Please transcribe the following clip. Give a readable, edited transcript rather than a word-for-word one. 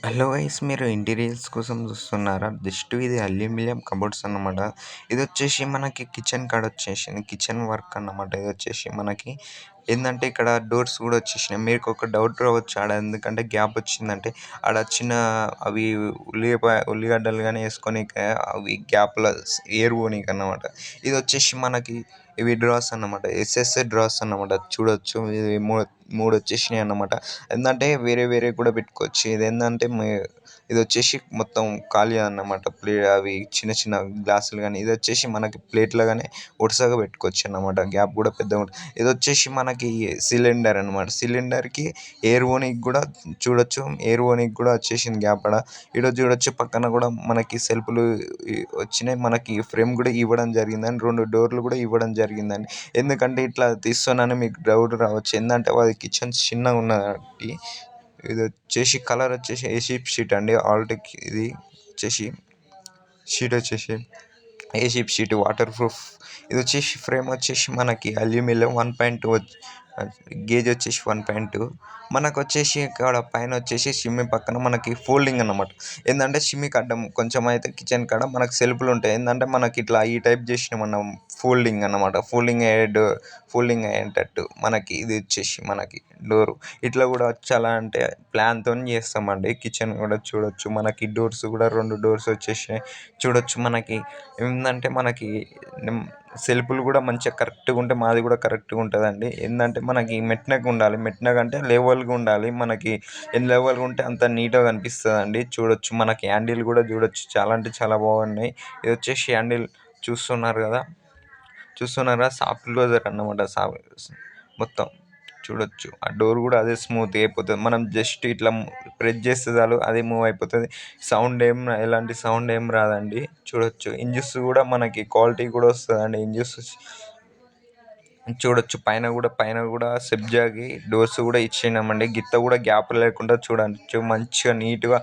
Hello guys, మీరు interiors కోసం చూస్తున్నారా? జస్ట్ ఇది అల్యూమినియం కబోర్డ్స్ అన్నమాట. ఇది వచ్చేసి మనకి కిచెన్ కాడ వచ్చేసింది. కిచెన్ వర్క్ అన్నమాట. ఇది వచ్చేసి మనకి ఏంటంటే ఇక్కడ డోర్స్ కూడా వచ్చేసినాయి. మీకు ఒక డౌట్ రావచ్చు ఆడ ఎందుకంటే గ్యాప్ వచ్చిందంటే ఆడ చిన్న అవి ఉల్లిగడ్డలు కానీ వేసుకొని అవి గ్యాప్లో ఎయిర్ పోనీకి అన్నమాట. ఇది వచ్చేసి మనకి ఇవి డ్రాస్ అన్నమాట. ఎస్ఎస్ఏ డ్రాస్ అన్నమాట. చూడొచ్చు ఇది మూడు వచ్చేసినాయి అన్నమాట. ఏంటంటే వేరే వేరే కూడా పెట్టుకోవచ్చు. ఇది ఏంటంటే ఇది వచ్చేసి మొత్తం ఖాళీ అన్నమాట. అవి చిన్న చిన్న గ్లాసులు కానీ ఇది వచ్చేసి మనకి ప్లేట్లో కానీ వరుసగా పెట్టుకోవచ్చు అన్నమాట. గ్యాప్ కూడా పెద్దగా ఉంటుంది. ఇది వచ్చేసి మనకి సిలిండర్ అన్నమాట. సిలిండర్కి ఎయిర్ పోనీకి కూడా చూడొచ్చు. ఎయిర్ పోనీకి కూడా వచ్చేసింది గ్యాప్ ఆడ. ఇక్కడ చూడొచ్చు పక్కన కూడా మనకి సెల్ఫ్లు వచ్చినాయి. మనకి ఫ్రేమ్ కూడా ఇవ్వడం జరిగిందని 2 డోర్లు కూడా ఇవ్వడం జరిగిందండి. ఎందుకంటే ఇట్లా తీస్తున్నానని మీకు డౌట్ రావచ్చు. ఏంటంటే అది కిచెన్ చిన్నగా ఉన్నది. ఇది వచ్చేసి కలర్ వచ్చేసి ఏషిప్ షీట్ అండి. ఆల్టెక్ ఇది వచ్చేసి షీట్ వచ్చేసి ఏషిప్ షీట్ వాటర్ ప్రూఫ్. ఇది వచ్చేసి ఫ్రేమ్ వచ్చేసి మనకి అల్యూమినియం 1.2 గేజ్ వచ్చేసి 1.2. మనకు వచ్చేసి ఇక్కడ పైన వచ్చేసి షిమ్మి పక్కన మనకి ఫోల్డింగ్ అన్నమాట. ఏంటంటే షిమ్మికి అడ్డం కొంచెం అయితే కిచెన్ కాడ మనకు సెల్ఫ్లు ఉంటాయి. ఏంటంటే మనకి ఇట్లా ఈ టైప్ చేసినాం మనం ఫోల్డింగ్ అన్నమాట. ఫోల్డింగ్ అయ్యేటట్టు మనకి ఇది వచ్చేసి మనకి డోరు ఇట్లా కూడా చాలా అంటే ప్లాన్తో చేస్తామండి. కిచెన్ కూడా చూడొచ్చు. మనకి డోర్స్ కూడా 2 డోర్స్ వచ్చేసి చూడొచ్చు. మనకి ఏంటంటే మనకి సెల్ఫ్లు కూడా మంచిగా కరెక్ట్గా ఉంటే మాది కూడా కరెక్ట్గా ఉంటుందండి. ఏంటంటే మనకి మెట్నగా ఉండాలి. మెట్నగా అంటే లెవెల్గా ఉండాలి. మనకి ఎన్ని లెవెల్గా ఉంటే అంత నీట్గా కనిపిస్తుందండి. చూడొచ్చు మనకి హ్యాండిల్ కూడా చూడొచ్చు. చాలా అంటే చాలా బాగున్నాయి. ఇది వచ్చేసి హ్యాండిల్ చూస్తున్నారా సాఫ్ట్ క్లోజర్ అన్నమాట. మొత్తం చూడొచ్చు. ఆ డోర్ కూడా అదే స్మూత్గా అయిపోతుంది. మనం జస్ట్ ఇట్లా ప్రెస్ చేస్తే చాలు అదే మూవ్ అయిపోతుంది. ఎలాంటి సౌండ్ ఏం రాదండి. చూడొచ్చు ఇంజిన్స్ కూడా మనకి క్వాలిటీ కూడా వస్తుందండి. ఇంజిన్స్ చూడొచ్చు. పైన కూడా సెబ్జాకి డోర్స్ కూడా ఇచ్చినామండి. గిత్త కూడా గ్యాప్ లేకుండా చూడొచ్చు. మంచిగా నీట్గా